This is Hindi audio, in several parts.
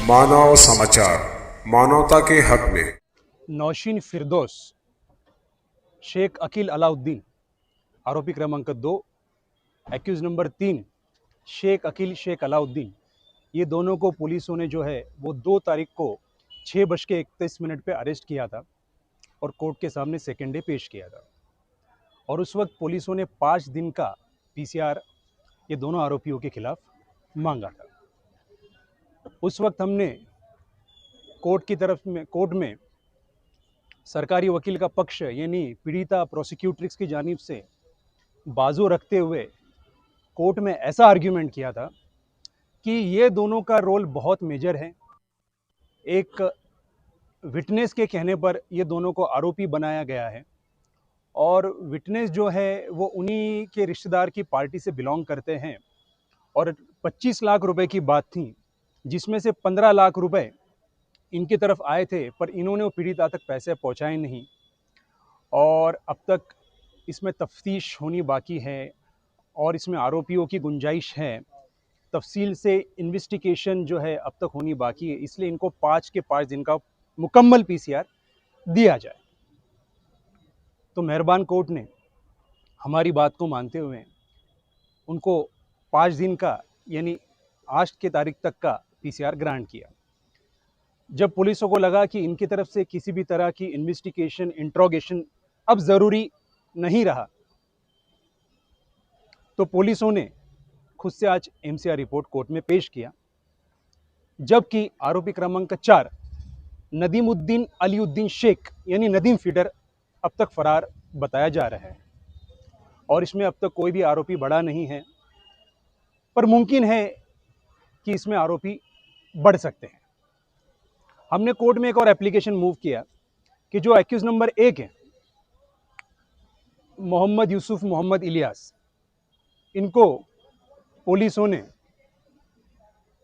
मानव समाचार, मानवता के हक में। नौशीन फिरदौस, शेख अकील अलाउद्दीन आरोपी क्रमांक 2, एक्यूज नंबर 3 शेख अकील शेख अलाउद्दीन, ये दोनों को पुलिसों ने जो है वो 2 तारीख को 6:31 पे अरेस्ट किया था और कोर्ट के सामने सेकेंड डे पेश किया था। और उस वक्त पुलिसों ने 5 दिन का पीसीआर ये दोनों आरोपियों के खिलाफ मांगा था। उस वक्त हमने कोर्ट में सरकारी वकील का पक्ष यानी पीड़िता प्रोसिक्यूट्रिक्स की जानिब से बाजू रखते हुए कोर्ट में ऐसा आर्ग्यूमेंट किया था कि ये दोनों का रोल बहुत मेजर है। एक विटनेस के कहने पर ये दोनों को आरोपी बनाया गया है और विटनेस जो है वो उन्हीं के रिश्तेदार की पार्टी से बिलोंग करते हैं और 25 लाख रुपए की बात थी, जिसमें से 15 लाख रुपए इनकी तरफ आए थे, पर इन्होंने वो पीड़िता तक पैसे पहुंचाए नहीं और अब तक इसमें तफ्तीश होनी बाकी है और इसमें आरोपियों की गुंजाइश है। तफसील से इन्वेस्टिगेशन जो है अब तक होनी बाकी है, इसलिए इनको 5 के 5 दिन का मुकम्मल पीसीआर दिया जाए। तो मेहरबान कोर्ट ने हमारी बात को मानते हुए उनको 5 दिन का यानी आज की तारीख तक का पीसीआर ग्रांट किया। जब पुलिसों को लगा कि इनकी तरफ से किसी भी तरह की इन्वेस्टिगेशन इंट्रोगेशन अब ज़रूरी नहीं रहा, तो पुलिसों ने खुद से आज एमसीआर रिपोर्ट कोर्ट में पेश किया, जबकि आरोपी क्रमांक 4 नदीमुद्दीन अलीउद्दीन शेख यानी नदीम फीडर अब तक फरार बताया जा रहा है और इसमें अब तक कोई भी आरोपी बड़ा नहीं है, पर मुमकिन है कि इसमें आरोपी बढ़ सकते हैं। हमने कोर्ट में एक और एप्लीकेशन मूव किया कि जो एक्यूज नंबर 1 है मोहम्मद यूसुफ मोहम्मद इलियास, इनको पुलिसों ने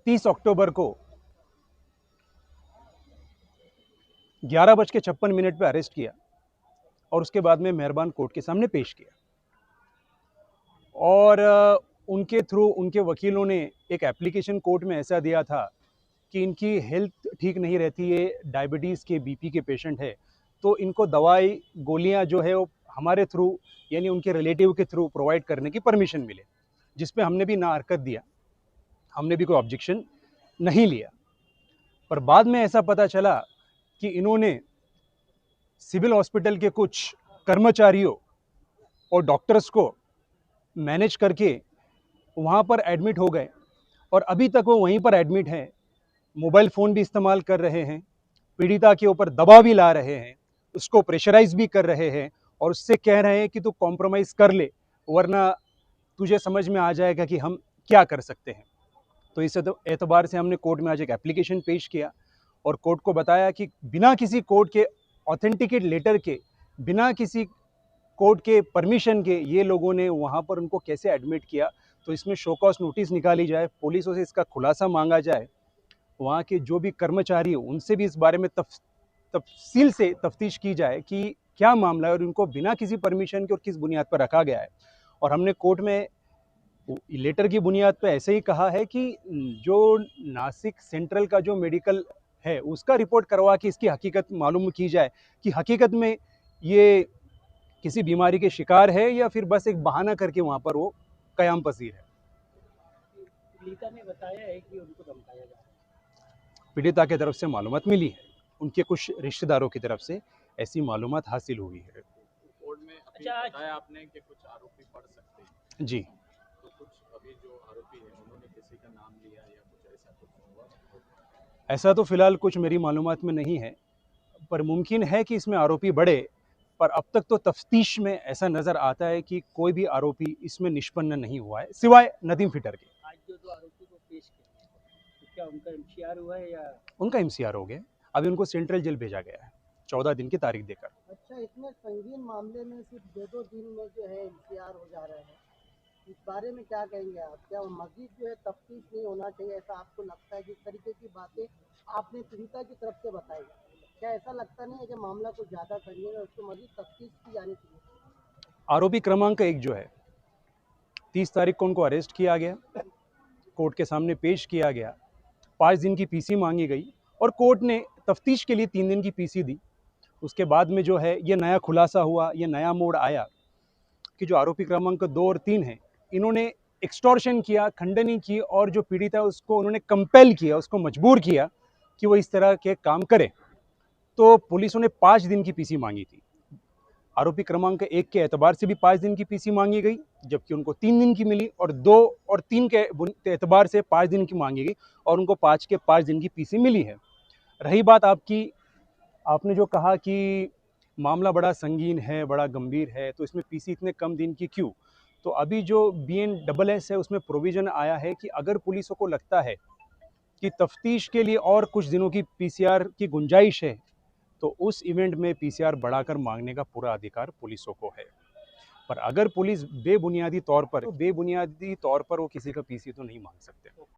30 अक्टूबर को 11:56 पर अरेस्ट किया और उसके बाद में मेहरबान कोर्ट के सामने पेश किया और उनके थ्रू उनके वकीलों ने एक एप्लीकेशन कोर्ट में ऐसा दिया था कि इनकी हेल्थ ठीक नहीं रहती है, डायबिटीज़ के बीपी के पेशेंट है, तो इनको दवाई गोलियां जो है वो हमारे थ्रू यानी उनके रिलेटिव के थ्रू प्रोवाइड करने की परमिशन मिले, जिस पे हमने भी ना हरकत दिया, हमने भी कोई ऑब्जेक्शन नहीं लिया। पर बाद में ऐसा पता चला कि इन्होंने सिविल हॉस्पिटल के कुछ कर्मचारियों और डॉक्टर्स को मैनेज करके वहाँ पर एडमिट हो गए और अभी तक वो वहीं पर एडमिट हैं, मोबाइल फ़ोन भी इस्तेमाल कर रहे हैं, पीड़िता के ऊपर दबाव भी ला रहे हैं, उसको प्रेशराइज भी कर रहे हैं और उससे कह रहे हैं कि तू कॉम्प्रोमाइज़ कर ले, वरना तुझे समझ में आ जाएगा कि हम क्या कर सकते हैं। तो इस एतबार से हमने कोर्ट में आज एक एप्लीकेशन पेश किया और कोर्ट को बताया कि बिना किसी कोर्ट के ऑथेंटिकेट लेटर के, बिना किसी कोर्ट के परमिशन के ये लोगों ने वहाँ पर उनको कैसे एडमिट किया, तो इसमें शो कॉज नोटिस निकाली जाए, पुलिसों से इसका खुलासा मांगा जाए, वहाँ के जो भी कर्मचारी हो उनसे भी इस बारे में तफसील से तफ्तीश की जाए कि क्या मामला है और उनको बिना किसी परमिशन के और किस बुनियाद पर रखा गया है। और हमने कोर्ट में लेटर की बुनियाद पर ऐसे ही कहा है कि जो नासिक सेंट्रल का जो मेडिकल है उसका रिपोर्ट करवा के इसकी हकीकत मालूम की जाए कि हकीकत में ये किसी बीमारी के शिकार है या फिर बस एक बहाना करके वहाँ पर वो कयाम पसीर है। पीड़िता ने बताया है कि उनको धमकाया जा रहा है। पीड़िता की तरफ से मालूमात मिली है, उनके कुछ रिश्तेदारों की तरफ से ऐसी मालूमात हासिल हुई है। कोर्ट में अभी बताया आपने कि कुछ आरोपी बढ़ सकते हैं जी, तो कुछ अभी जो आरोपी है उन्होंने किसी का नाम लिया या कुछ ऐसा कुछ हुआ? ऐसा तो फिलहाल कुछ मेरी मालूमात में नहीं है, पर मुमकिन है कि इसमें आरोपी बढ़े, पर अब तक तो तफ्तीश में ऐसा नज़र आता है कि कोई भी आरोपी इसमें निष्पन्न नहीं हुआ है सिवाय नदीम फिटर के। आज जो दो आरोपी को पेश किया तो क्या उनका एमसीआर हुआ है या? उनका एमसीआर हो गया, अभी उनको सेंट्रल जेल भेजा गया है 14 दिन की तारीख देकर। अच्छा, इतने संगीन मामले में सिर्फ 2-2 दिन में जो है एमसीआर हो जा रहा है, इस बारे में क्या कहेंगे आप? क्या मजीद जो है तफ्तीश नहीं होना चाहिए, ऐसा आपको लगता है? जिस तरीके की बातें आपने पीड़िता की तरफ से बताई, क्या ऐसा लगता नहीं है कि मामला कुछ ज़्यादा संगीन है, उसको मजीद तफ्तीश की जानी चाहिए? आरोपी क्रमांक 1 जो है 30 तारीख को उनको अरेस्ट किया गया, कोर्ट के सामने पेश किया गया 5 दिन की पीसी मांगी गई और कोर्ट ने तफ्तीश के लिए 3 दिन की पीसी दी। उसके बाद में जो है ये नया खुलासा हुआ, ये नया मोड़ आया कि जो आरोपी क्रमांक 2 और 3 हैं, इन्होंने एक्सटॉर्शन किया, खंडनी की और जो पीड़ित है उसको उन्होंने कंपेल किया, उसको मजबूर किया कि वो इस तरह के काम करे। तो पुलिसों ने 5 दिन की पीसी मांगी थी। आरोपी क्रमांक 1 के एतबार से भी 5 दिन की पीसी मांगी गई, जबकि उनको 3 दिन की मिली, और 2 और 3 के एतबार से 5 दिन की मांगी गई और उनको 5 के 5 दिन की पीसी मिली है। रही बात आपने जो कहा कि मामला बड़ा संगीन है, बड़ा गंभीर है, तो इसमें पीसी इतने कम दिन की क्यों? तो अभी जो BNSS है उसमें प्रोविज़न आया है कि अगर पुलिसों को लगता है कि तफ्तीश के लिए और कुछ दिनों की पीसीआर की गुंजाइश है, तो उस इवेंट में पीसीआर बढ़ाकर मांगने का पूरा अधिकार पुलिसों को है। पर अगर पुलिस बेबुनियादी तौर पर वो किसी का पीसी तो नहीं मांग सकते।